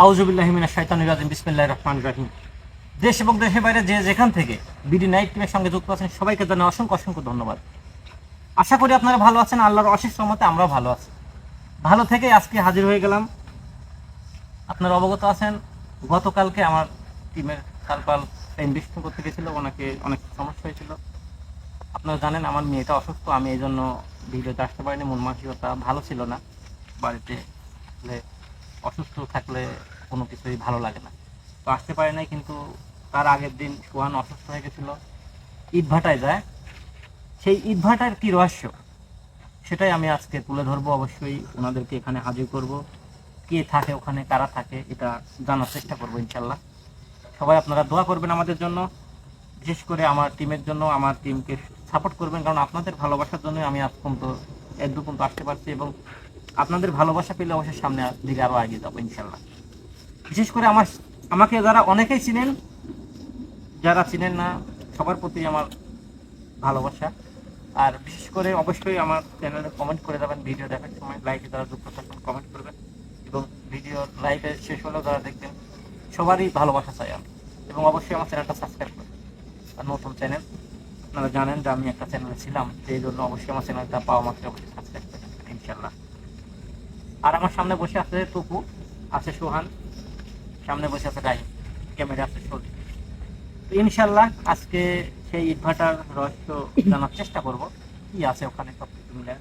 আউযুবিল্লাহি মিনাশ শাইতানির রাজিম বিসমিল্লাহির রহমানির রহিম। দেশ এবং দেশের বাইরে যে যেখান থেকে বিডি নাইট টিমের সঙ্গে যুক্ত আছেন সবাইকে জানাই অসংখ্য অসংখ্য ধন্যবাদ। আশা করি আপনারা ভালো আছেন, আল্লাহর অশেষ রহমতে আমরাও ভালো আছি। ভালো থেকে আজকে হাজির হয়ে গেলাম। আপনারা অবগত আছেন গতকালকে আমার টিমের সার্ভার ইনভেস্ট করতে গেছিল, ওনাকে অনেক সমস্যা হয়েছিল। আপনারা জানেন আমার মেয়েটা অসুস্থ, আমি এই জন্য ভিডিওতে আসতে পারিনি। মন মানসিকতা ভালো ছিল না। বাড়িতে অসুস্থ থাকলে কোনো কিছুই ভালো লাগে না, তো আসতে পারে নাই। কিন্তু তার আগের দিন সোহান অসুস্থ হয়ে গেছিল, ইটভাটায় যায়। সেই ইটভাটার কি রহস্য সেটাই আমি আজকে তুলে ধরবো। অবশ্যই ওনাদেরকে এখানে হাজির করব, কে থাকে ওখানে, কারা থাকে, এটা জানার চেষ্টা করবো ইনশাল্লাহ। সবাই আপনারা দোয়া করবেন আমাদের জন্য, বিশেষ করে আমার টিমের জন্য। আমার টিমকে সাপোর্ট করবেন, কারণ আপনাদের ভালোবাসার জন্য আমি আজ পর্যন্ত এদূর পর্যন্ত আসতে পারছি, এবং আপনাদের ভালোবাসা পেলে অবশ্যই সামনে দিকে আরও এগিয়ে যাবো ইনশাল্লাহ। বিশেষ করে আমাকে যারা অনেকেই চিনেন, যারা চিনেন না, সবার প্রতি আমার ভালোবাসা। আর বিশেষ করে অবশ্যই আমার চ্যানেলে কমেন্ট করে যাবেন, ভিডিও দেখার সময় লাইকে যারা যুক্ত থাকবেন কমেন্ট করবেন, এবং ভিডিও লাইভে শেষ হলেও যারা দেখবেন সবারই ভালোবাসা চাই আমি। এবং অবশ্যই আমার চ্যানেলটা সাবস্ক্রাইব করবেন। আর নতুন চ্যানেল, আপনারা জানেন যে আমি একটা চ্যানেলে ছিলাম, সেই জন্য অবশ্যই আমার চ্যানেলটা পাওয়া মাত্র অবশ্যই সাবস্ক্রাইব করবেন ইনশাল্লাহ। আর আমার সামনে বসে আছে টুকু, আছে সোহান, সামনে বসে আছে রাহিম, ক্যামেরা আছে সরি। ইনশাল্লাহ আজকে সেই ইটভাটার রহস্য জানার চেষ্টা করব, কি আছে ওখানে সব কিছু মিলে।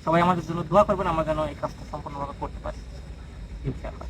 সবাই আমাদের জন্য দোয়া করবেন, আমরা যেন এই কাজটা সম্পূর্ণভাবে করতে পারি ইনশাল্লাহ।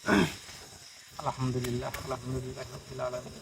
আলহামদুলিল্লাহ আলহামদুলিল্লাহ রাব্বিল আলামিন।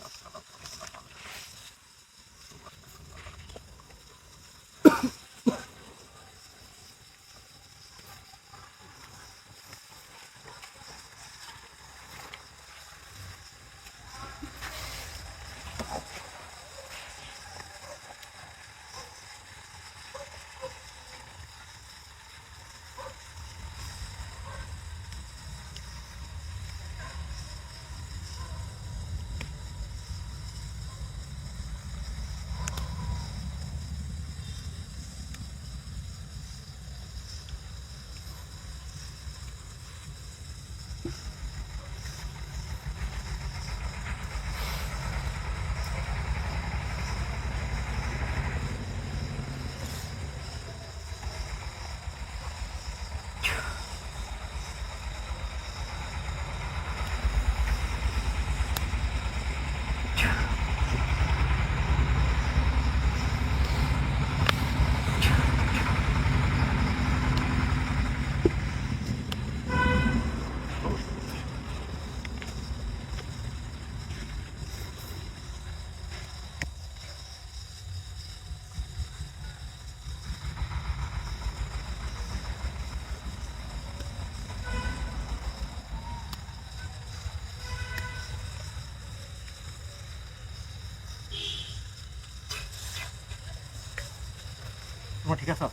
তোমার ঠিক আছে?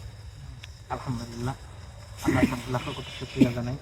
আলহামদুলিল্লাহ, আল্লাহ লাখ কোটি শুকরিয়া জানাই।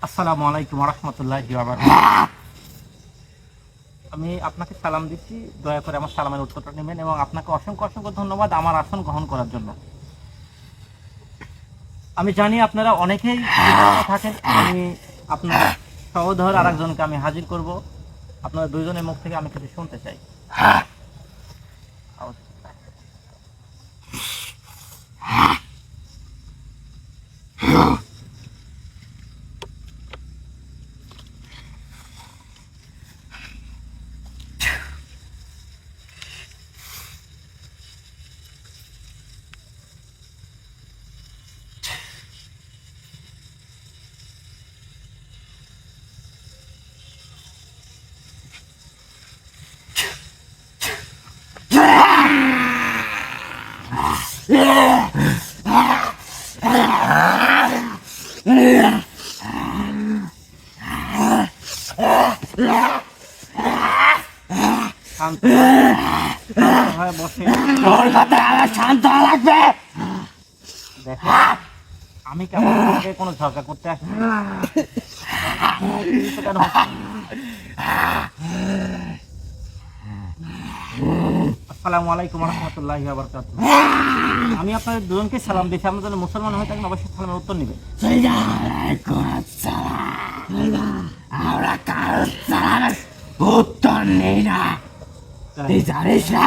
আসসালামু আলাইকুম ওয়া রাহমাতুল্লাহি ওয়া বারাকাতুহু। আমি আপনাকে সালাম দিচ্ছি, দয়া করে আমার সালামের উত্তরটা নেবেন এবং আপনাকে অসংখ্য অসংখ্য ধন্যবাদ আমার আসন গ্রহণ করার জন্য। আমি জানি আপনারা অনেকেই বিরক্ত থাকেন, আমি আপনার সহোদর আরেকজনকে আমি হাজির করব, আপনারা দুইজনের মুখ থেকে আমি কিছু শুনতে চাই। শান্ত হয়ে বসে, তোর কথা আমার শান্ত লাগবে। দেখো আমি কেমন তোমাকে কোনো ঝগড়া করতে আসি কেন? আসসালামু আলাইকুম ওয়া রাহমাতুল্লাহি ওয়া বারাকাতুহু। আমি আপনাদের দুজনকে সালাম দিচ্ছি, আপনারা যদি মুসলমান হয়ে থাকেন অবশ্যই সালামের উত্তর নেবেন। ওয়ালাইকুম আসসালাম। আমরা কারোর সালামের উত্তর নেই না, তুই জানিস না?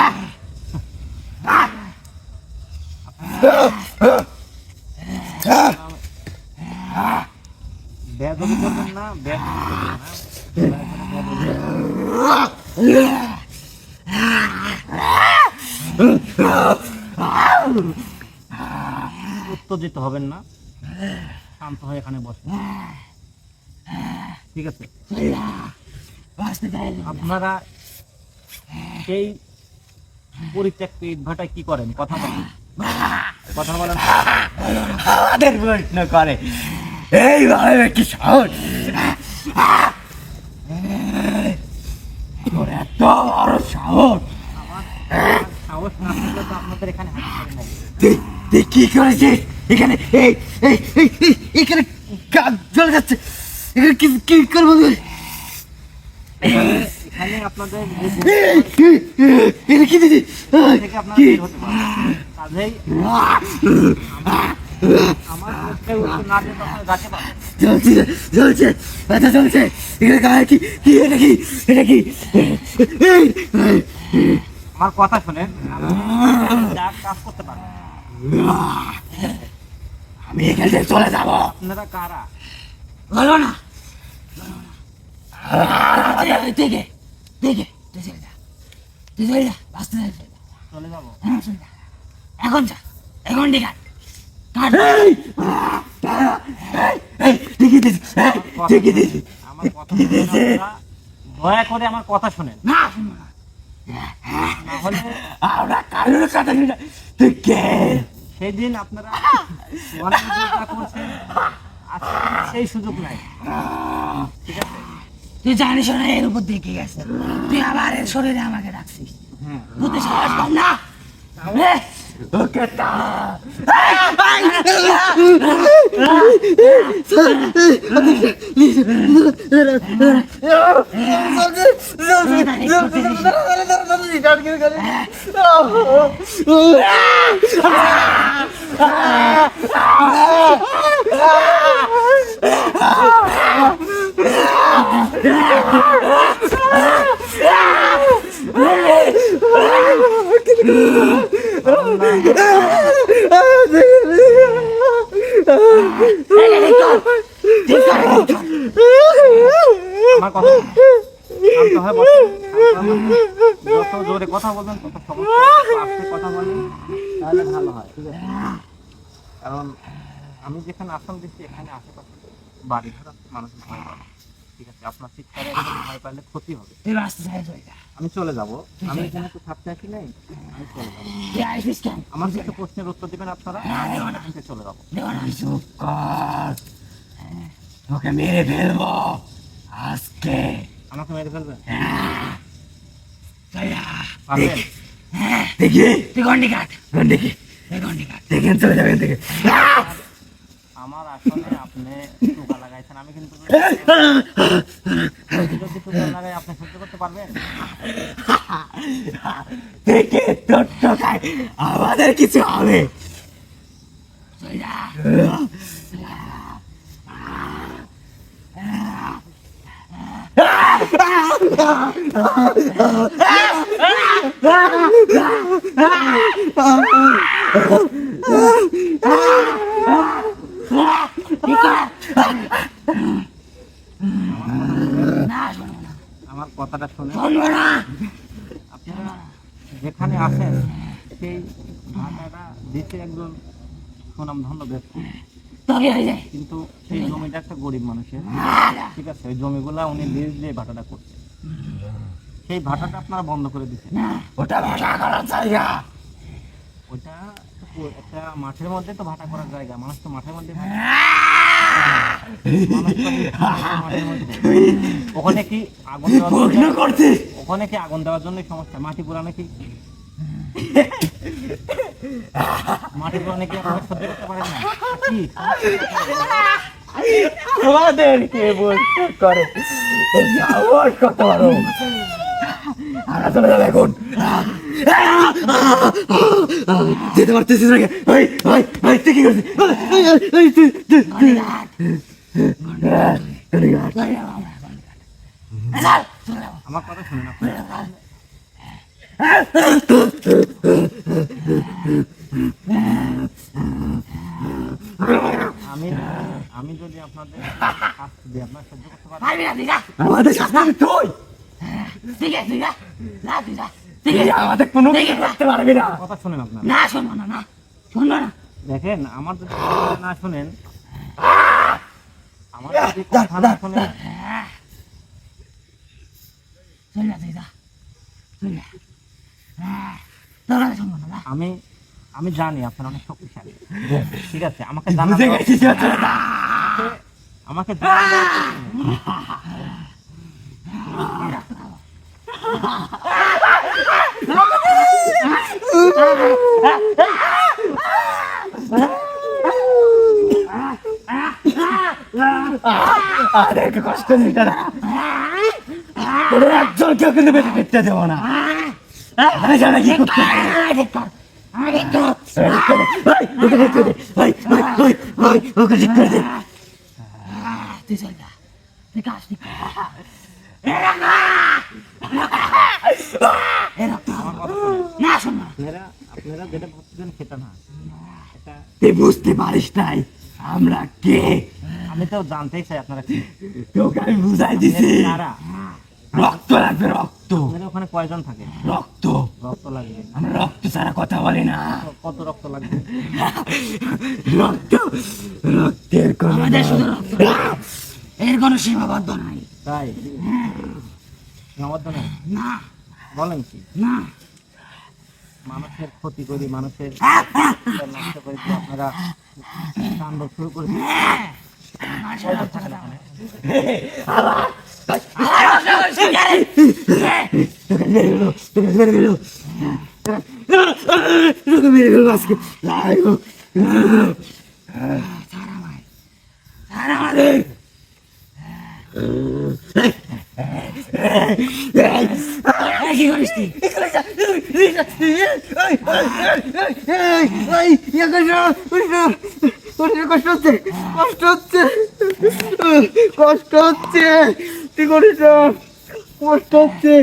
বেয়াদবি করবেন না, বেয়াদবি করবেন না। উত্তেজিত হবেন না, শান্ত হয়ে এখানে বসেন, ঠিক আছে? আপনারা সেই পরিত্যক্ত ইটভাটায় কি করেন? কথা বলেন, কথা বলেন। আমাদের প্রশ্ন করে এইভাবে কি সাহস? তোর এত বড় সাহস! আমার সাহস না থাকলে তো আপনাদের এখানে হাজির করে নাই। তুই কি করেছিস? এখানে এই এই এই এই, এখানে কাজ চলে যাচ্ছে, এখানে কি কি করবো তুই? এখানে আপনাদের এটা কি দিদি থেকে আপনারা কি বের হতে পারবেন। কাজেই আমার প্রশ্নের উত্তর না দিলে তো আপনারা যাতে পারবেন। চলছে চলছে ব্যথা চলছে, এখানে গায়ে কি কি এটা কি এটা কি এই, এই, আমার কথা শুনেন, আপনি যা কাজ করতে পারবেন। আমি এখান থেকে চলে যাবো। আপনারা কারা? বলো না দেখে দেখে তুই চলে যা, তুই চলে যা, বাঁচতে যা, চলে যাবো? এখন যা, এখন ঠিক আছে ঠিকই দিদি ঠিকই দিদি আমার কথা শুনেন আপনারা। দয়া করে আমার কথা শুনেন, না শুনো না, না হলে আমরা কারোর কথা শুনে তুই কে? সেদিন আপনারা অনেক চিন্তা করছেন, আজকে কিন্তু সেই সুযোগ নাই। ঠিক আছে? তুই জানিস না এর উপর দিয়ে কি গেছে, তুই আবার এর শরীরে আমাকে ডাকছিস, হ্যাঁ, তুই সাহস পাম না ওকে আমার কথা শান্ত হয়ে বসেন, শান্ত হয়ে বসেন। যত জোরে কথা বলবেন তত সমস্যা, আস্তে কথা বলেন তাহলে ভালো হয়। ঠিক আছে? কারণ আমি যেখানে আসন দিচ্ছি এখানে আশেপাশে বাড়ি ঘর আছে, মানুষ ভয় পাবে। ঠিক আছে? আপনার চিৎকারে একদম ভয় পাইলে ক্ষতি হবে। তুই রাস্তা চাই চলে যা, আমি চলে যাব, আমি এখানে তো থাকতে আসি নাই, আমি চলে যাবো। তুই আইসিস কেন? আমার কিছু প্রশ্নের উত্তর দিবেন আপনারা, আমি এখান থেকে চলে যাবো। চুপ কর, তোকে মেরে ফেলবো আজকে। আমাকে মেরে ফেলবেন? পারবেন? দেখি তুই গন্ডি কাট, গন্ডি কাট, দেখেন চলে যাবেন থেকে। আমার আসলে আপনি টোকা লাগাইছেন, আমি কিন্তু যদি টোকা লাগাই আপনি সহ্য করতে পারবেন? দেখে তোর টোকায় আমাদের কিছু হবে। আমার কথাটা শুনে আপনারা যেখানে আছেন সেই ভাটাটা দিতে একজন সুনামধন্য ব্যক্তি, কিন্তু সেই জমিটা একটা গরিব মানুষের। ঠিক আছে? ওই জমিগুলা উনি লিজ দিয়ে ভাটাটা করছে, সেই ভাটাটা আপনারা বন্ধ করে দিচ্ছেন। ওটা ভাষা করার জায়গা, ওইটা একটা মাঠের মধ্যে তো ভাটা করার জায়গা, মানুষ তো মাঠের মধ্যে মানুষ তো মাঠের মধ্যে। ওখানে কি আগুন দেওয়ার প্রশ্ন করছিস? ওখানে কি আগুন দেওয়ার জন্য সমস্যা? মাটি পুরানো কি মাটি পুরানো কি আপনারা সহ্য করতে পারেন না? কি আমাদেরকে বলতে করে আমার কত বড়, আমরা চলে যাবো এখন। যেতে পারতেছিস না? ওই ওই ওই তুই কি করছিস? আমার কথা শুনুন আপনারা। আমি আমি যদি আপনাদের শাস্তি দিই আপনারা সহ্য করতে পারেন? আমাদের শাস্তি তুই আমাদের কোনো কিছু করতে পারবি না। কথা শুনেন আপনারা। না শোনো না, না শোনো না, দেখেন, আমার যদি কথা না শুনেন, আমার যদি কথা না শুনেন, আমি আমি জানি আপনারা অনেক শক্তিশালী। ঠিক আছে? আমাকে জানা বুঝে গেছিস? আমাকে জানা আরে একটু কষ্ট দিতে না, তোর একজন কেউ কিন্তু বেঁচে ফিরতে দেবো না। আমি জানা কি করতে হবে। ওকে ঠিক করে দে, ওকে ঠিক করে দে। তুই চল যা, তুই কাজ ঠিক কর। না শোন না, আপনারা যেটা ভাবছেন সেটা না, এটা তুই বুঝতে পারিস নাই আমরা কে। আমি তো জানতেই চাই আপনারা কি। তোকে আমি বুঝাই দিছি, কারা? রক্ত লাগবে, রক্ত। আপনাদের ওখানে কয়জন থাকে? রক্ত, রক্ত লাগবে। আমরা রক্ত ছাড়া কথা বলি না। কত রক্ত লাগবে? রক্ত, রক্তের কোনো এর কোনো সীমাবদ্ধ নাই। তাই সীমাবদ্ধ নেই? না বলেন কি? না, মানুষের ক্ষতি করি, মানুষের নষ্ট করে দিয়ে আপনারা কাণ্ড শুরু করেছেন। মেরে ফেলবো আজকে। কি করিস তুই? কষ্ট হচ্ছে, কষ্ট হচ্ছে, কষ্ট হচ্ছে, তুই করিস না, কষ্ট হচ্ছে।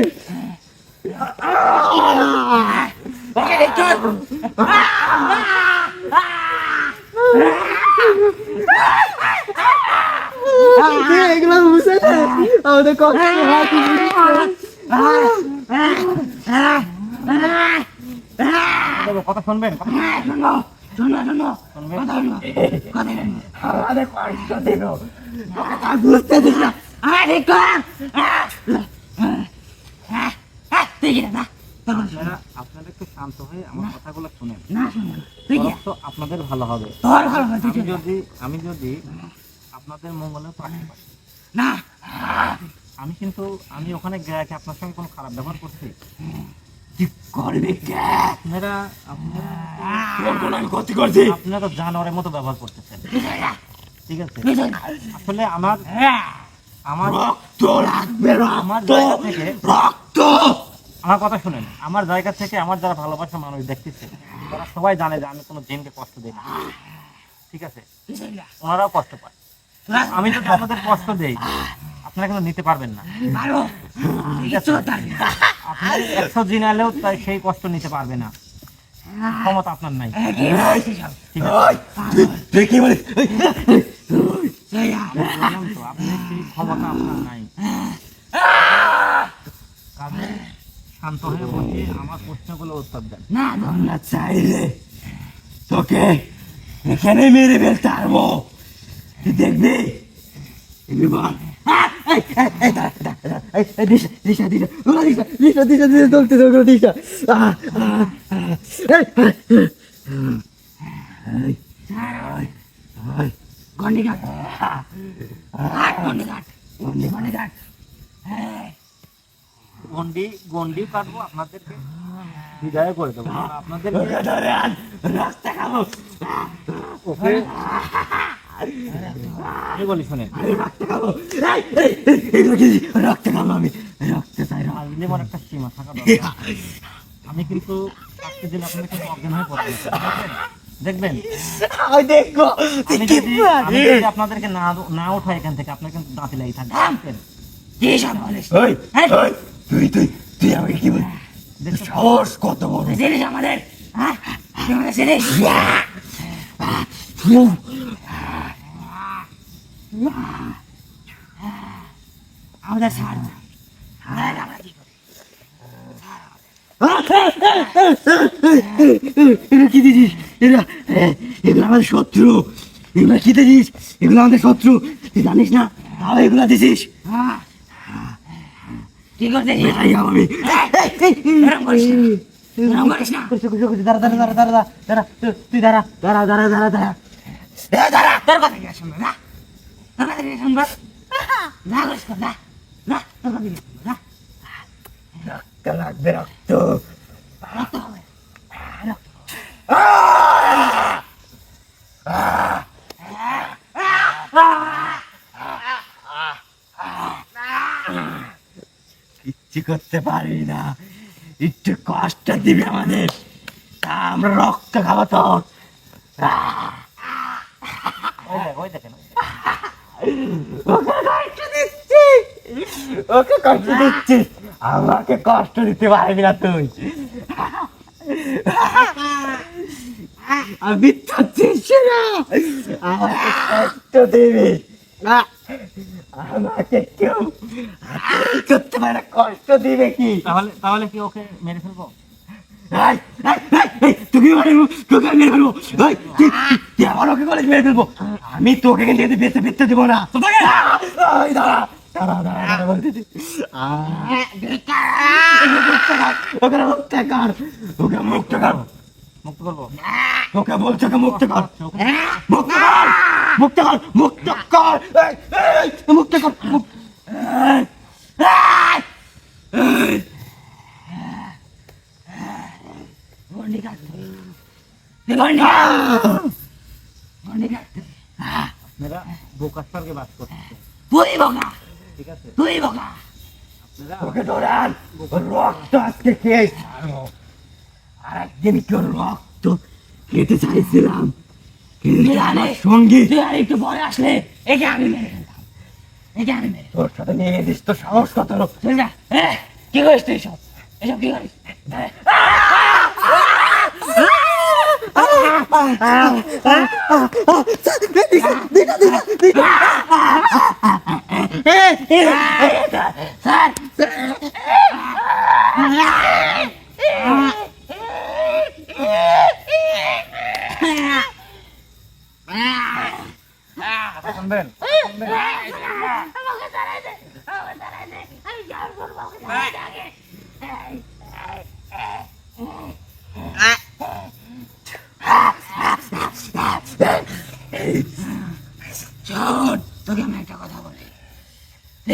এগুলো বুঝে আমাদের কষ্ট কথা শুনবেন? বুঝতে দিস না। আপনারা একটু শান্ত হয়ে আমার কথাগুলো শুনেন, না তো আপনাদের ভালো হবে। আমি যদি আপনাদের মঙ্গলের পাশে পাই, না, আমি ওখানে গিয়ে কি আপনার সঙ্গে কোনো খারাপ ব্যবহার করছি? করবি আপনারা ক্ষতি করছি। আপনারা জানোয়ারের মতো ব্যবহার করতেছেন, ঠিক আছে? আসলে আমার রক্ত লাগবে, আমার রক্ত, জায়গা থেকে রক্ত। আমার কথা শুনেন, আমার জায়গা থেকে আমার যারা ভালোবাসা মানুষ দেখতেছে তারা সবাই জানে যে আমি কোনো জিনকে কষ্ট দিই না, ঠিক আছে? ওনারাও কষ্ট পায়। আমি যদি আপনাদের কষ্ট দেই আপনারা কিন্তু নিতে পারবেন না, ঠিক আছে? আপনি 100 জিন এলেও তাই সেই কষ্ট নিতে পারবে না, ক্ষমতা আপনার নাই, ঠিক আছে? তুই কি বলিস? বললাম তো, আপনি সেই ক্ষমতা আপনার নাই। কাজে শান্ত হয়ে বসে আমার প্রশ্নগুলো উত্তর দেন। না, আমরা চাইলে তোকে এখানে মেরে ফেলতে পারবো, তুই দেখবি। গন্ডি কাটবো, আপনাদেরকে বিদায় করে দেবো, আপনাদেরকে ওকে কি বলি শোনেন, রক্ত খাবো আমি, রক্ত চাই। যেমন একটা সীমা থাকা দরকার। আমি কিন্তু আজকে দিন আপনাদের কিন্তু অজ্ঞান হয়ে পড়বেন, দেখবেন। দেখবো আমি যদি আপনাদেরকে না উঠাই এখান থেকে, আপনার কিন্তু দাঁতি লাগি থাকবে, তুই তুই তুই আমাকে কি বল? সাহস কত বড় জিনিস আমাদের, আমাদের ছাড়, আমরা কি করি? এরা কি দিছিস? এগুলো আমাদের শত্রু, এগুলো কি দিছিস? এগুলো আমাদের শত্রু, তুই জানিস না? তাও এগুলো দিছিস। কি করতে আমি তুই দাঁড়া, দাঁড়া, দাঁড়া, দাঁড়া, দাঁড়া, দাঁড়া, তোর কথা কি শুনবো? না, তোর কথা কি শুনবো? না করিস না, না, তোর কথা কি শুনবো? না, রক্ত লাগবে, রক্ত, রক্ত হবে, রক্ত। কিচ্ছু করতে পারি না, একটু কষ্ট দিবি আমাদের, আমরা রক্ত খাবো তোর। ওই দেখেন ওকে কষ্ট দিচ্ছি, ওকে কষ্ট দিচ্ছিস, আমাকে কষ্ট দিতে পারবি না তুই। আমি তো দিচ্ছি না, আমাকে কষ্ট দিবি, আমাকে কেউ করতে পারে না, কষ্ট দিবে কি? তাহলে কি ওকে মেরে ফেলবো? তোকে তোকে মেরে ফেলবো, তুই আমার ওকে কলেজ মেরে ফেলবো, আমি তোকে কিন্তু বেঁচে বেঁচতে দেবো না। দাঁড়া দাঁড়া দাঁড়া দাঁড়া বলতেছি, ওকে মুক্ত কর, ওকে মুক্ত কর, মুক্ত করবো? ওকে বলছো ওকে মুক্ত কর, মুক্ত কর, মুক্ত কর, মুক্ত কর, মুক্ত কর, আপনারা বোকার সঙ্গে বাস করতেছে, তুই বোকা, ঠিক আছে? তুই বোকা, আপনারা ওকে ধরান, রক্ত আজকে খেয়ে ছাড়বো। আর একদিন কেউ রক্ত খেতে চাইছিলাম, কিন্তু আমার সঙ্গী তুই আর একটু পরে আসলে একে আমি মেরে ফেলতাম, একে আমি মেরে, তোর সাথে নিয়ে গেছিস তো সাহস কত লোক, চল যা। কি করিস তুই এসব, এসব কি করিস? স্যার শুনবেন? শোন, তোকে আমি একটা কথা বলি,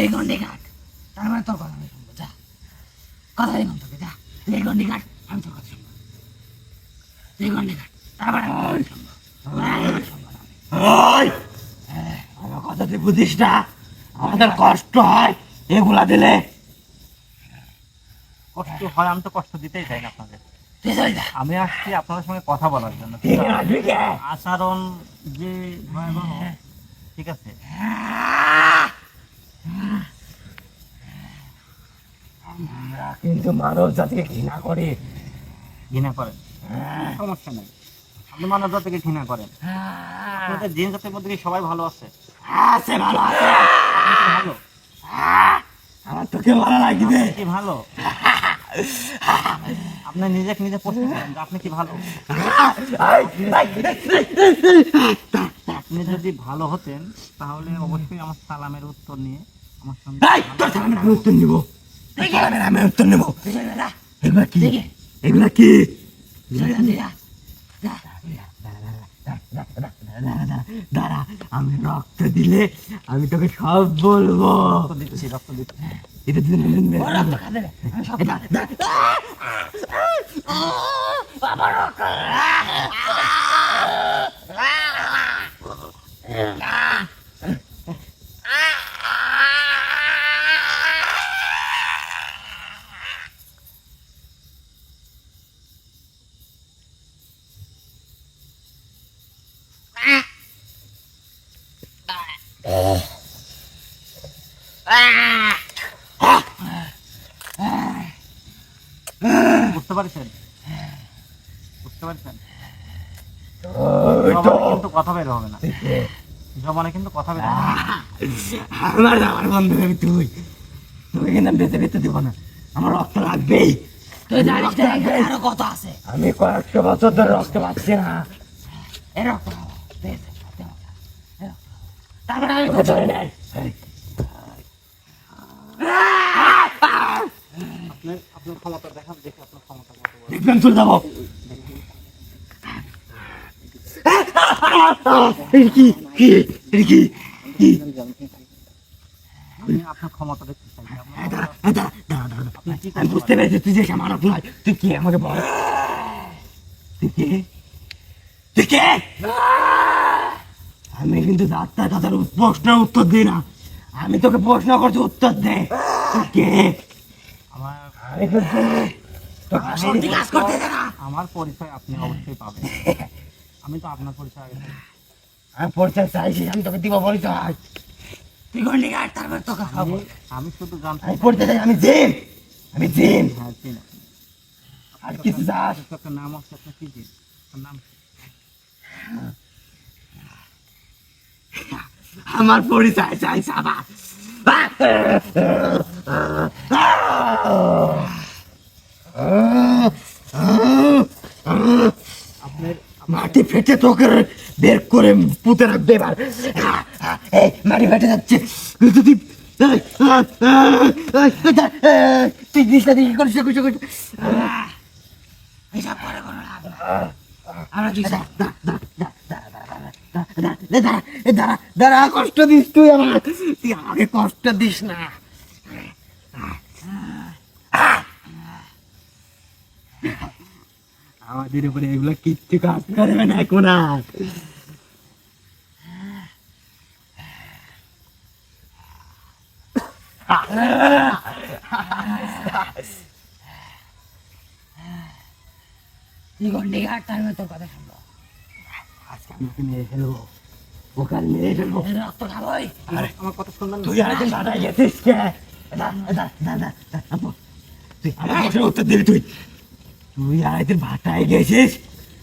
এই গন্ডি কাট, তার মানে তোর কথা আমি শুনবো, যা, কথা দিলাম তোকে, যা, এই গন্ডি কাট, আমি তোর কথা শুনবো, এই গন্ডি কাট, তারপরে আমি শুনবো, আমার কথা তুই বুঝিস না, আমাদের কষ্ট হয় এগুলা দিলে, কষ্ট হয়, আমি তো কষ্ট দিতেই চাই না আপনাদের। আমি আসছি আপনাদের সঙ্গে কথা বলার জন্য। আচরণ যে ভয়াবহ, ঠিক আছে? আমরা কিন্তু মানব জাতিকে ঘৃণা করি, ঘৃণা করেন, সমস্যা নেই, আপনি মানব জাতিকে ঘৃণা করেন, আপনাদের জিন জাতির মধ্যে কি সবাই ভালো আছে? আছে ভালো আছে, আপনি কি ভালো? আমার তোকে ভালো লাগবে, আপনি কি ভালো? আপনি নিজেকে নিজে প্রশ্ন করেন যে আপনি কি ভালো? আপনি যদি ভালো হতেন তাহলে অবশ্যই আমার সালামের উত্তর নিয়ে আমার সঙ্গে তোর সালামের আমি উত্তর নিবো, সালামের আমি উত্তর নিবো, এগুলা কি, এগুলা কি? দাঁড়া, আমি রক্ত দিলে আমি তোকে সব বলবো, রক্ত দিচ্ছি, রক্ত দিচ্ছি। এটা দিন বুঝতে পারছেন? বুঝতে পারছেন? ওই তো জবানে কিন্তু কথা বের হবে না, জবানে কিন্তু কথা বের হবে না। আমার বন্ধু আমি, তুই তোকে কিন্তু আমি বেঁচে বেঁচে দেবো না, আমার রক্ত লাগবেই, তুই জানিস না আরো কত আছে, আমি কয়েকশো বছর ধরে রক্ত পাচ্ছি না, এ রক্ত খাবো, তারপরে আমি কথা ধরে নেই, আপনার ক্ষমতা দেখান, দেখে আপনার ক্ষমতা কত বড়। দেখবেন চলে যাবো, কি কি কি কি আমি আপনার ক্ষমতা দেখতে চাই। আপনি কি আমি বুঝতে পেরেছি তুই যে মানব নয়, তুই কি আমাকে বল, তুই কে, তুই কে? আমি কিন্তু ডাক্তার কথার প্রশ্নের উত্তর দিই না, আমি তোকে প্রশ্ন করছি উত্তর দে, তুই কে? আমার আমি তো সত্যি কাজ করতে দে না। আমার পরিচয় আপনি অবশ্যই পাবেন। আমি তো আপনার পরিচয় আগে জানি। আমি পরিচয় চাইছি, আমি তোকে দিব পরিচয়। তুই গন্ডি কাট, তারপর তোকে খাবো। আমি শুধু জানতে আমি পরিচয় চাই, আমি জিন। আমি জিন। হ্যাঁ চিনি। আর কিছু চাস? আপনার নাম আছে, আপনার কি জিন? আপনার নাম কি? আমার পরিচয় চাই সাবা। আপনার মাটি ফেটে তোকে বের করে পুঁতে রাখবে এবার। এই মাটি ফেটে যাচ্ছে। কিন্তু তুই তুই দিস না, তুই কি করিস? এইসব করে কোনো লাভ না। আমরা তুই দাঁড়া, কষ্ট দিস তুই আমার। তুই আমাকে কষ্ট দিস না। আমাদের উপরে এগুলো কিচ্ছু কাজ করবে না এখন আর। তুই গন্ডি ঘাট, তার তোর কথা শুনবো। আজকে আমি ওকে মেরে ফেলবো, ওকে আর মেরে ফেলবো, রক্ত খাবোই। আমার কথা শুনবেন না? তুই আরেকদিন ভাটায় গেছিস কে? তুই আমার প্রশ্নের উত্তর দিবি। তুই আরেকদিন ভাটায় গেছিস,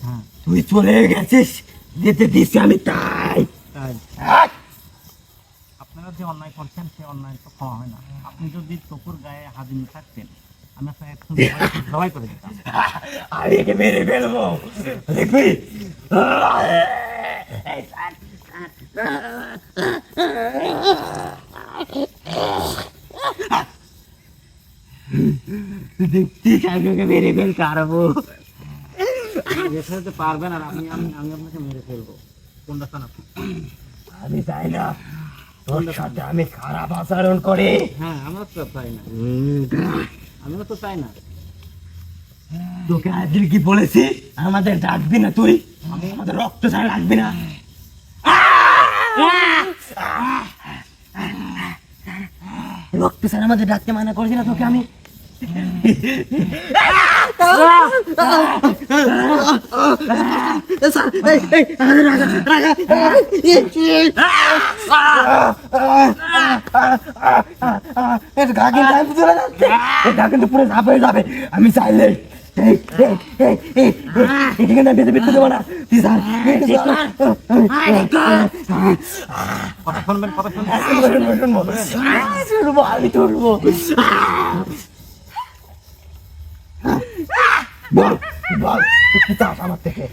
হ্যাঁ তুই চলে গেছিস, যেতে দিচ্ছি আমি তাই। তাই। আপনারা যে অন্যায় করছেন সে অন্যায় তো ক্ষমা হয় না। আপনি যদি চকুর গায়ে হাজির থাকতেন আমি আপনাকে এখন জবাই করে দিতাম। আমি একে মেরে ফেলবো, দেখবি? দেখছিস আমি ওকে মেরে ফেলতে পারবো। যেতে পারবেন আর আমি আমি আমি আপনাকে মেরে ফেলবো। কোনটা চান আপনি? আমি চাই না তোর সাথে আমি খারাপ আচরণ করে। হ্যাঁ আমরা তো চাই না, আমিও তো চাই না। তোকে আজকে কি বলেছি? আমাদের ডাকবি না তুই, আমাদের রক্ত ছাড়া ডাকবি না। রক্ত ছাড়া আমাদের ডাকতে মানা করেছি না তোকে আমি। পুরো ঝাপ হয়ে যাবে। আমি চাইলে বেঁচে দেবো না। কথা শুনবেন, কথা শুনবেন। শুনবো, আমি তুলবো। বল বল, তুই কি চাস আমার থেকে?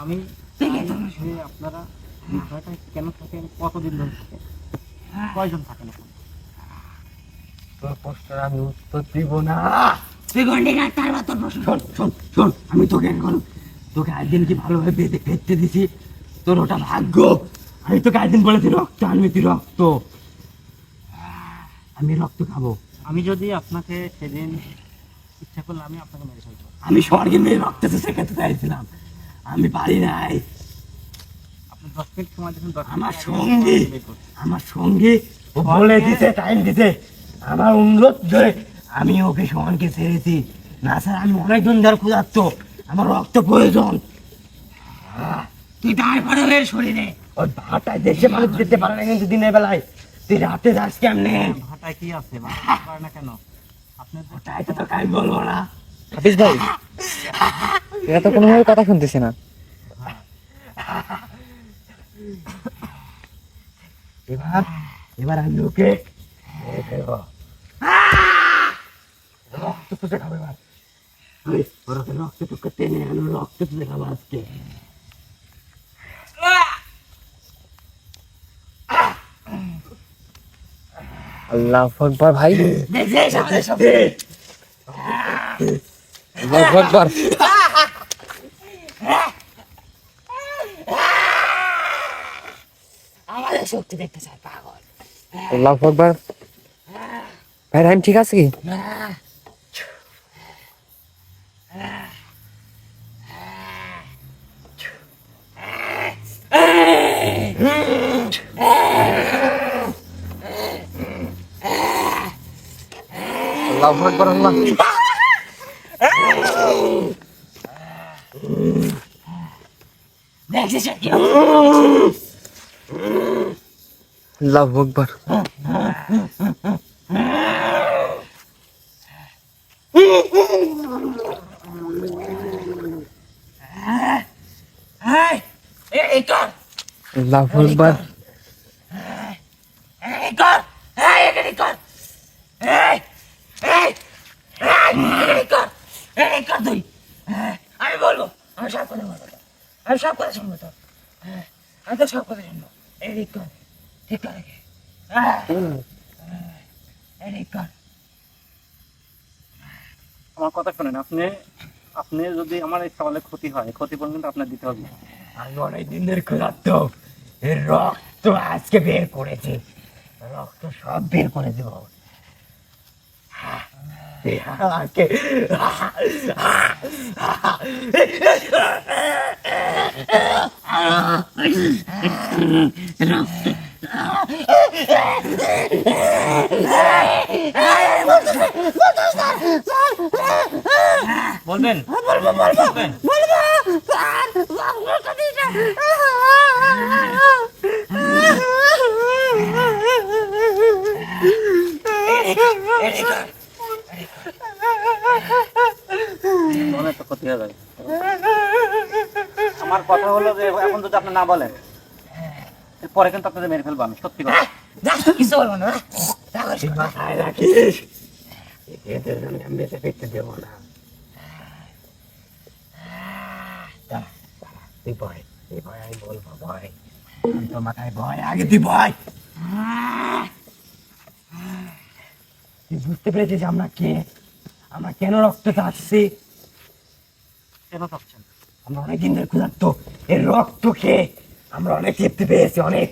আমি যে আপনারা বিষয়টায় কেন থাকেন, কতদিন ধরে থাকেন, কয়জন থাকেন এখন? তোর প্রশ্নের আমি উত্তর দিব না। শোন শোন শোন, আমি তোকে এখন তোকে একদিন কি ভালোভাবে বেঁধে ফেলতে দিছি, তোর ওটা ভাগ্য। আমি তোকে একদিন বলেছি রক্ত আনবি, তুই রক্ত। আমি রক্ত খাবো। আমি যদি আপনাকে সেদিন ইচ্ছা করলে আমি আপনাকে মেরে ফেলবো। আমি স্বর্গে মেয়ে রক্ত শেখাতে চাইছিলাম, আমি পারি নাই। আপনি 10 মিনিট সময় দিয়েছেন, 10 আমার মিনিট আগে সঙ্গী, বের করুন। আমার সঙ্গী ও বলে দিছে, টাইম দিছে, আমার অনুরোধ ধরে আমি ওকে সোহানকে ছেড়েছি। না স্যার, আমি অনেকদিন ধরে ক্ষুধার্ত, আমার রক্ত প্রয়োজন। তুই তারপরে বের শরীরে ওই ভাটায় দেশে মানুষ যেতে পারে না, কিন্তু দিনের বেলায় তুই রাতে যাস কেমনে? ভাটায় কি আছে বা পারে না কেন? আপনার তাই তো তোকে আমি বলবো না। হাফিজ ভাই, এরা তো কোনোভাবে কথা শুনতেছে না। এবার এবার আমি ওকে মেরে ফেলবো। রক্ত তুলে খাবো এবার। ওরা রক্ত টুকু টেনে আনো, রক্ত তুলে খাবো আজকে। আল্লাহু আকবার ভাই, দেখছিস আমাদের সাথে? আল্লাহু আকবার। আমাদের শক্তি দেখতে চায় পাগল। আল্লাহু আকবার। ভাই রাইম ঠিক আছে কি? আকবার আল্লাহ দেখছিস কি আল্লাহু আকবার এই এই কর আল্লাহু আকবার এই কর এই কর এই এই এই কর এই কর তুই আমি বলবো আমি সব কথা বলবো আমি সব কথা শুনবো তো আমি তো সব কথা শুনবো এই কর ঠিক করে এই কর আমার কথা শোনেন, আপনি আপনি যদি আমার এই সওয়ালে ক্ষতি হয়, ক্ষতিপূরণ কিন্তু আপনার দিতে হবে। আমি অনেক দিনের ক্ষুধার্ত এর রক্ত আজকে বের করেছে রক্ত সব বের করে দেব আমাকে বলবেন বলবেন অনেক তো ক্ষতি হয়ে যাবে। আমার কথা হলো যে এখন যদি আপনি না বলেন পরে কিন্তু আপনাদের মেরে ফেলবো আমি, সত্যি কথা। কিছু বলবো না মাথায় রাখিস এদের আমি বেঁচে ফিরতে দেবো না তুই ভয় আমি বলবো ভয় তোর মাথায় ভয় আগে তুই ভয় তুই বুঝতে পেরেছিস আমরা কে আমরা কেন রক্ত চাচ্ছি কেন চাচ্ছেন? আমরা অনেক দিন ধরে ক্ষুধার্ত এর রক্ত খেয়ে আমরা অনেক তৃপ্তি পেয়েছি অনেক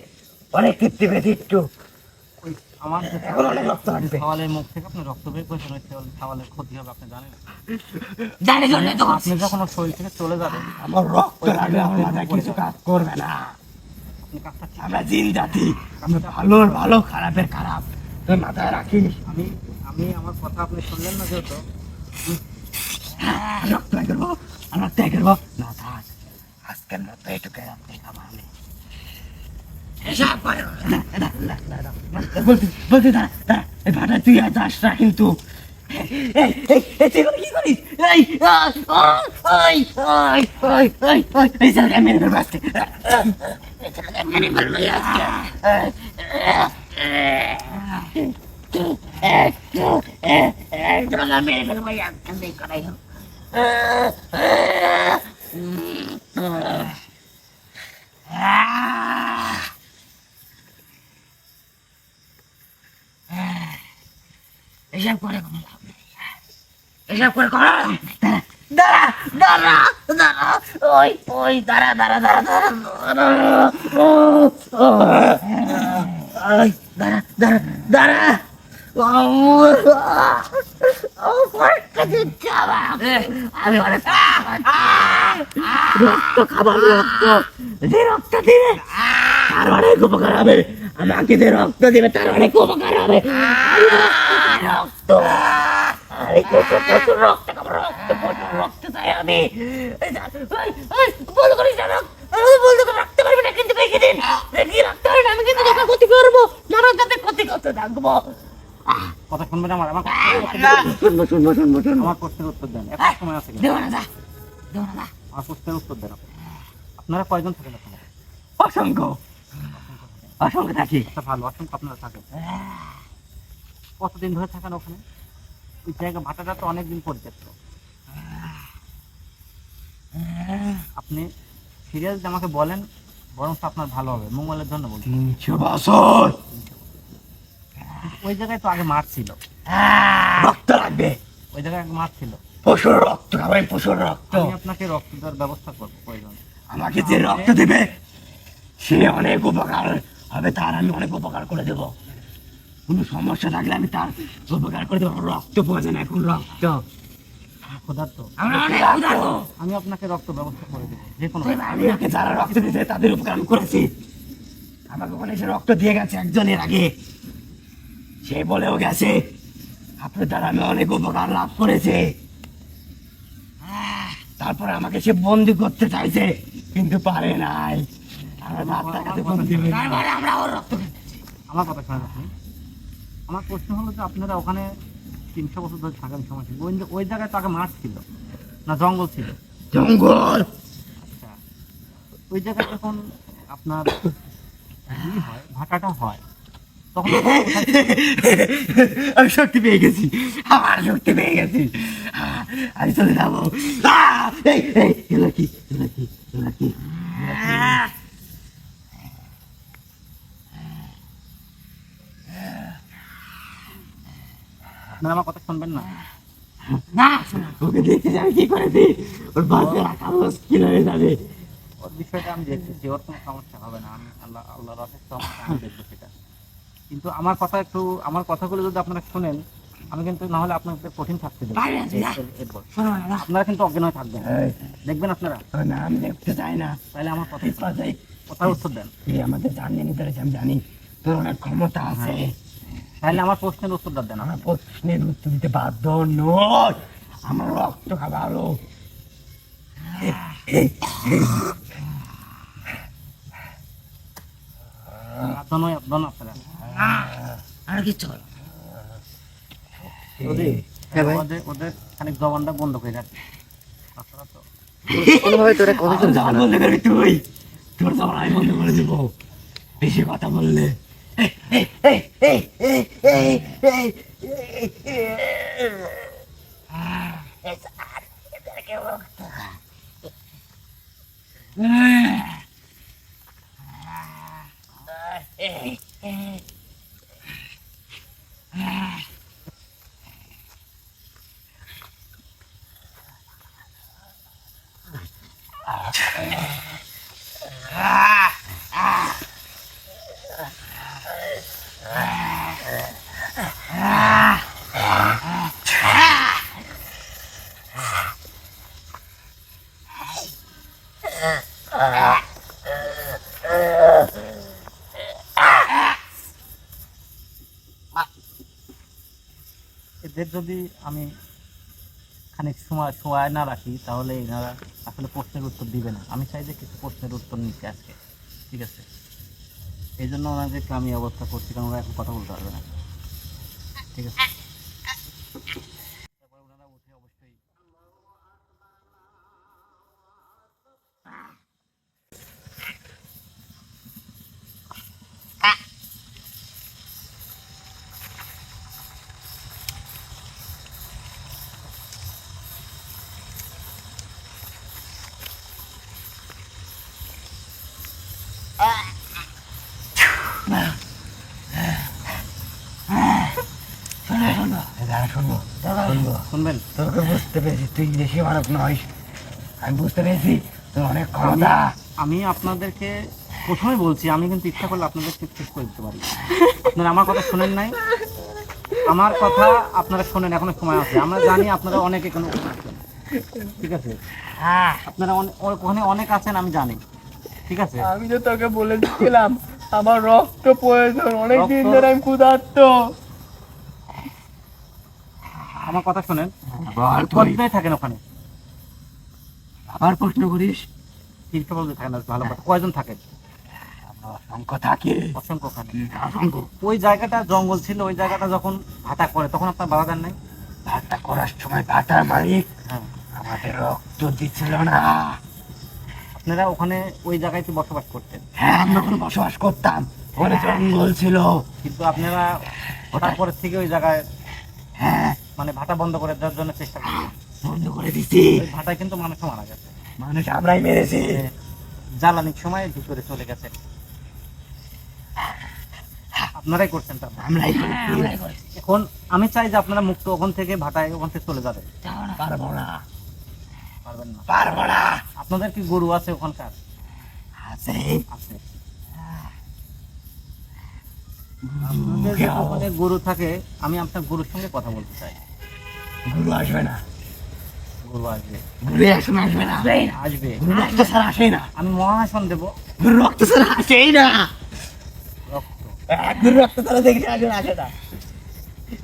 অনেক তৃপ্তি পেয়েছি একটু ওই আমার যে এখন অনেক রক্ত লাগবে সওয়ালের মুখ থেকে আপনি রক্ত বের করেছেন, ওই সওয়ালের ক্ষতি হবে আপনি জানেন। জানি জন্য তো আপনি যখন ওর শরীর থেকে চলে যাবেন আমার রক্ত লাগলে আমার মাথায় কিছু কাজ করবে না আপনি কাজটা ঠিক- আমরা জিন জাতি আমরা ভালোর ভালো খারাপের খারাপ তুই মাথায় রাখিস আমি আমি আমার কথা আপনি শুনলেন না যেহেতু রক্ত করবো রক্ত করবো না থাক আজকের মতো এটুকু রাত্রে খাবো আমি এসব করে বলতে দাঁড়া এই ভাটা তুই আর যাস না কিন্তু তুই কি করিস এই এই ছেলেটা মেরে ফেলবো আজকে এই ছেলেটা মেরে ফেলবো মেরে ফেলবো আজকে করাই হোক এসব করে কোনো লাভ নেই এসব করে কোনো লাভ নেই দাঁড়া দাঁড়া দাঁড়া ওই ওই দাঁড়া দাঁড়া দাঁড়া দাঁড়া দাঁড়া দাঁড়া দাঁড়া আমি অনেক রক্ত খাবার রক্ত যে রক্ত দিবে তার অনেক উপকার হবে আমাকে যে রক্ত দিবে তার অনেক উপকার হবে রক্ত রক্ত খাবার রক্ত রক্ত চাই আমি বল করিস বলতে রক্ত পারবি না কিন্তু রেখে দিন রেখে রাখতে হবে না আমি কিন্তু তোকে ক্ষতি করবো মানুষ যাতে ক্ষতি করতে থাকবো কথা শুনবেন আমার আমার শুনবো শুনবো শুনবো শুনবো আমার প্রশ্নের উত্তর দেন, এখন সময় আছে কিন্তু। দেবো না দা দেবো না দা আমার প্রশ্নের উত্তর দেন আপনি। আপনারা কয়জন থাকেন ওখানে? অসংখ্য অসংখ্য থাকি আচ্ছা ভালো, অসংখ্য আপনারা থাকেন। কতদিন ধরে থাকেন ওখানে? ওই জায়গা ভাটাটা তো অনেকদিন পরিত্যক্ত। আপনি সিরিয়াস আমাকে বলেন, বরং আপনার ভালো হবে, মঙ্গলের জন্য বলছি। 300 বছর ওই জায়গায় তো আগে মাঠ ছিল, রক্ত লাগবে ওই জায়গায় আগে মাঠ ছিল। পশুর রক্ত খাবেন পশুর রক্ত আমি আপনাকে রক্ত দেওয়ার ব্যবস্থা করবো প্রয়োজন। আমাকে যে রক্ত দেবে সে অনেক উপকার হবে তার আমি অনেক উপকার করে দেব কোনো সমস্যা থাকলে আমি তার উপকার করে দেবো রক্ত প্রয়োজন এখন রক্ত ক্ষুধার্ত, আমরা অনেক ক্ষুধার্ত। আমি আপনাকে রক্ত ব্যবস্থা করে দেবো যে কোনো। আমি ওকে যারা রক্ত দিতে তাদের উপকার আমি করেছি আমাকে ওখানে এসে রক্ত দিয়ে গেছে একজনের আগে সে বলেও গেছে আপনার দ্বারা আমি অনেক উপকার লাভ করেছি। তারপরে আমাকে সে বন্দি করতে চাইছে, কিন্তু পারে নাই। আমার বাপটার কাছে বন্দি হয়ে তারপরে আমরা ওর রক্ত খেয়েছি। আমার কথা শোনেন আপনি। আমার প্রশ্ন হলো যে আপনারা ওখানে 300 বছর ধরে থাকার সময় ছিল, ওই জায়গায় তো আগে মাঠ ছিল না জঙ্গল ছিল? জঙ্গল। আচ্ছা, ওই জায়গায় যখন আপনার হয় ভাটাটা হয় তখন আমি শক্তি পেয়ে গেছি, আমার শক্তি পেয়ে গেছি। আমি চলে যাবো। এগুলো কি, এগুলো কি, এগুলো কি? আপনারা আমার কথা শুনবেন না? না, ওকে দেখতে যাবে কি করে দিই, ওর বাচ্চা রাখা মুশকিল হয়ে যাবে। ওর বিষয়টা আমি দেখতেছি, ওর কোনো সমস্যা হবে না। আমি আল্লাহর অশেষ রহমতে আমি দেখবো সেটা। কিন্তু আমার কথা একটু, আমার কথাগুলো যদি আপনারা শুনেন, আমি কিন্তু না হলে আপনাদের কঠিন থাকতে দেবো। এরপর আপনারা কিন্তু অজ্ঞান হয়ে থাকবেন, দেখবেন আপনারা। না, আমি দেখতে চাই না। তাহলে আমার কথা যাই, কথার উত্তর দেন। তুই আমাদের জানিয়ে নিতে পেরেছি, আমি জানি তোর অনেক ক্ষমতা আছে। তাহলে আমার প্রশ্নের উত্তরটা দেন। আমার প্রশ্নের উত্তর দিতে বাধ্য নয়, আমার রক্ত খাবে আরো। আপনারা আর কিছু হ্যাঁ ভাই। ওদের খানিক জবানটা বন্ধ করে রাখি। আপনারা তো কোনোভাবে তোরা কথা শুনতে জবান বন্ধ করবি তুই, তোর জবান আমি বন্ধ করে দেবো বেশি কথা বললে। এদের যদি আমি খানিক সময় সময় না রাখি তাহলে এনারা আসলে প্রশ্নের উত্তর দিবে না। আমি চাই যে কিছু প্রশ্নের উত্তর নিতে আজকে, ঠিক আছে? এই জন্য ওনাদেরকে আমি অবস্থা করছি, কারণ ওরা এখন কথা বলতে পারবে না, ঠিক আছে? তারপরে ওনারা উঠে অবশ্যই শুনবো শুনবো শুনবেন। তোকে বুঝতে পেরেছি, তুই বেশি মানব নয়, আমি বুঝতে পেরেছি তোর অনেক ক্ষমতা। আমি আপনাদেরকে প্রথমে বলছি, আমি কিন্তু ইচ্ছা করলে আপনাদের শেষ করে দিতে পারি। আপনারা আমার কথা শুনেন নাই, আমার কথা আপনারা শোনেন, এখনো সময় আছে। আমরা জানি আপনারা অনেকে কোনো আছেন, ঠিক আছে? আপনারা ওখানে অনেক আছেন, আমি জানি, ঠিক আছে? আমি তো তোকে বলে দিচ্ছিলাম আমার রক্ত প্রয়োজন, অনেকদিন রক্ত? ধরে আমি ক্ষুধার্ত। আমার কথা শোনেন। বল তুই, কতদিন থাকেন ওখানে? আবার প্রশ্ন করিস? 300 বছর থাকেন, ভালো কথা। কয়জন থাকেন? অসংখ্য থাকে, অসংখ্য। ওখানে অসংখ্য। ওই জায়গাটা জঙ্গল ছিল, ওই জায়গাটা যখন ভাটা করে তখন আপনার বাধা দেন নাই? ভাতটা করার সময় ভাটার মালিক হ্যাঁ। আমাদের রক্ত দিচ্ছিল না। আপনারা ওখানে ওই জায়গায় তো বসবাস করতেন, হ্যাঁ, আমরা ওখানে বসবাস করতাম, ওখানে জঙ্গল ছিল। কিন্তু আপনারা তারপরের থেকে ওই জায়গায় হ্যাঁ, মানে ভাটা বন্ধ করে দেওয়ার জন্য চেষ্টা করছেন। বন্ধ করে দিছি। ওই ভাটায় কিন্তু মানুষও মারা গেছে, মানুষ আমরাই মেরেছি। জ্বালানির সময় ভিতরে চলে গেছে। আপনারাই করছেন তা। আমরাই করেছি। এখন আমি চাই যে আপনারা মুক্ত ওখান থেকে ভাটায় ওখান থেকে চলে যাবেন। পারবো না, পারবেন না? পারবো না। আপনাদের কি গরু আছে ওখানকার? আছে, আছে। আপনাদের যদি ওখানে গরু থাকে, আমি আপনার গরুর সঙ্গে কথা বলতে চাই। গুরু আসবে না, গরু আসবে, গুরু এখন আসবে না, আসবে। গুরু রক্ত ছাড়া আসে না, আমি মহাসন দেব। গুরু রক্ত ছাড়া আসেই না, রক্ত গুরু রক্ত ছাড়া দেখে আসে না, আসে না।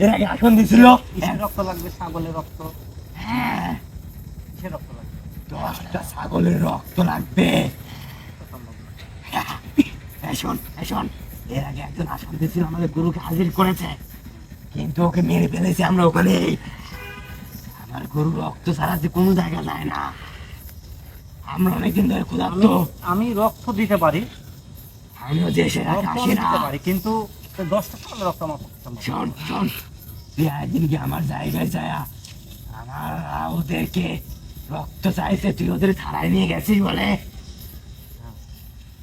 এর আগে আসন দিছিল। কিসের রক্ত লাগবে? ছাগলের রক্ত? হ্যাঁ, কিসের রক্ত লাগবে? 10টা ছাগলের রক্ত লাগবে। সম্ভব না। শোন, এর আগে একজন আসন দিছিল, আমাদের গুরুকে হাজির করেছে, কিন্তু ওকে মেরে ফেলেছি আমরা ওখানে। আমার গরু রক্ত ছাড়া যে কোনো জায়গা যায় না। আমরা অনেকদিন ধরে ক্ষুধার্ত। আমি রক্ত দিতে পারি, আমিও দেশে রক্ত আসি আমি না। দিতে পারি, কিন্তু 10টা ছাগলের রক্ত আমার পক্ষে সম্ভব না। শোন, তুই একদিন কি আমার জায়গায় যায় আমার ওদেরকে রক্ত চাইছে, তুই ওদের ছাড়াই নিয়ে গেছিস বলে,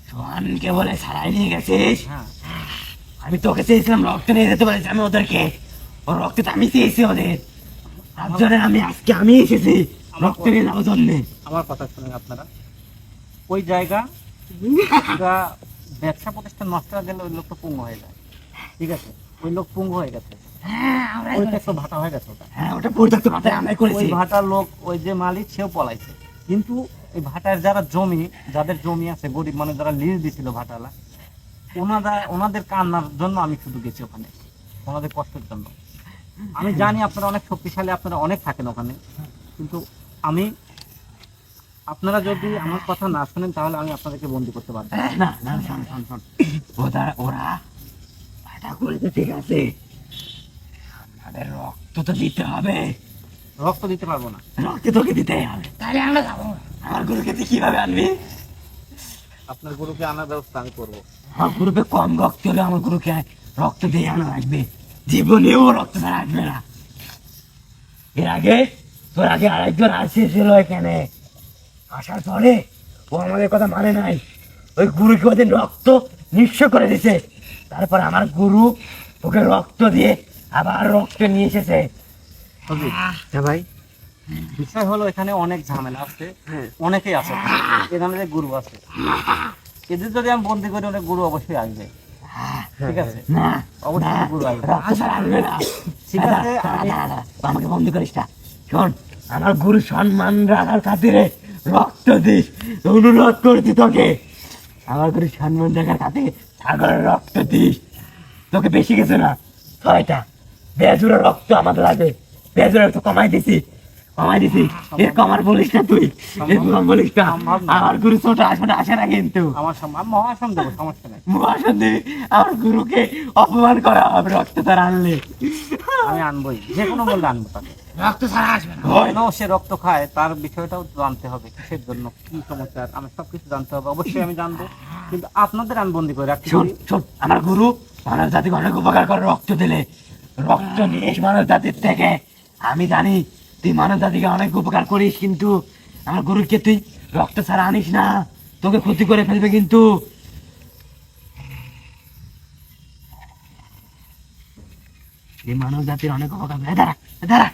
সোহানকে বলে ছাড়াই নিয়ে গেছিস। হ্যাঁ, আমি তোকে চেয়েছিলাম রক্ত নিয়ে যেতে বলেছি আমি ওদেরকে, ও রক্তটা আমি চেয়েছি ওদের, তার জন্য আজকে আমি এসেছি রক্ত নিয়ে যাওয়ার জন্য। আমার কথা শুনেন আপনারা। ওই জায়গা ব্যবসা প্রতিষ্ঠান নষ্ট হয়ে গেলে ওই লোক তো পুঙ্গ হয়ে যায়, ঠিক আছে? ওই লোক পুঙ্গ হয়ে গেছে, ওইটা একটু ভাটা হয়ে গেছে ওটা। হ্যাঁ, ওটা পরিত্যক্ত মাথায় আমরাই করেছি। ওই ভাটার লোক, ওই যে মালিক, সেও পলাইছে। কিন্তু এই ভাটার যারা জমি, যাদের জমি আছে, গরিব মানুষ যারা লিজ দিছিল ভাটালা, ওনাদের কান্নার জন্য আমি শুধু গেছি ওখানে, ওনাদের কষ্টের জন্য। আমি জানি আপনারা অনেক শক্তিশালী, আপনারা অনেক থাকেন ওখানে, কিন্তু আপনারা যদি আমার কথা না শুনেন তাহলে আমি আপনাদেরকে বন্দি করতে পারবো না। না, শোন, ওরা ভাটা করেছে, ঠিক আছে, আমাদের রক্ত তো দিতে হবে। রক্ত দিতে পারবো না। রক্ত তোকে দিতেই হবে, তাহলে আমরা যাবো। আমার গুরুকে তুই কিভাবে আনবি? আপনার গরুকে আনার ব্যবস্থা আমি করবো। আমার গ্রুপে কম রক্ত হলে আমার গুরুকে রক্ত দিয়ে আনা লাগবে, জীবনেও রক্ত ছাড়া আসবে না। এর আগে তোর আগে আরেকজন আসছিল এখানে, আসার পরে ও আমাদের কথা মানে নাই, ওই গুরুকে ওদের রক্ত নিঃস্ব করে দিছে। তারপর আমার গুরু ওকে রক্ত দিয়ে আবার রক্ত নিয়ে এসেছে। হ্যাঁ ভাই, বিষয় হলো এখানে অনেক ঝামেলা আছে, অনেকেই আছে এখানে, যে গুরু আছে, এদের যদি আমি বন্দি করি অনেক গুরু অবশ্যই আসবে, ঠিক আছে? না, অবশ্যই গুরু আসবে। রক্ত ছাড়া আসবে না। ঠিক আছে, আমাকে বন্ধ করিস না। শোন, আমার গুরু সম্মান রাখার খাতিরে রক্ত দিস, অনুরোধ করছি তোকে। আমার গুরু সম্মান রাখার খাতিরে ছাগলের রক্ত দিস। তোকে বেশি গেছে না, 6টা বেজুরের রক্ত আমাদের লাগবে। বেজুরের রক্ত কমাই দিছি। এরকম আমার বলিস না তুই, এরকম বলিস না। আমার গুরু ছোট আসনে আসে না কিন্তু। আমার আমি মহাসন দেবো, সমস্যা নেই। মহাসন দিবি, আমার গুরুকে অপমান করা হবে রক্ত তার আনলে। আমি আনবোই, যে কোনো মূল্যে আনবো তাকে। রক্ত ছাড়া আসবে না। কেন সে রক্ত খায় তার বিষয়টাও জানতে হবে, কিসের জন্য, কি সমস্যা, আমি সবকিছু জানতে হবে, অবশ্যই আমি জানবো। কিন্তু আপনাদের আমি বন্দি করে রাখছি। শোন, আমার গুরু মানব জাতিকে অনেক উপকার করে রক্ত দিলে। রক্ত নিস মানব জাতির থেকে। আমি জানি তুই মানব জাতিকে অনেক উপকার করিস, কিন্তু আমার গুরুকে তুই রক্ত ছাড়া আনিস না, তোকে ক্ষতি করে ফেলবে কিন্তু। এই মানব জাতির অনেক উপকার করে। দাঁড়া,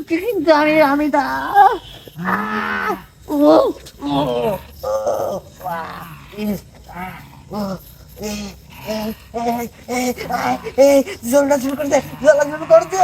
কিন্তু আমি জলটা শুরু করছে।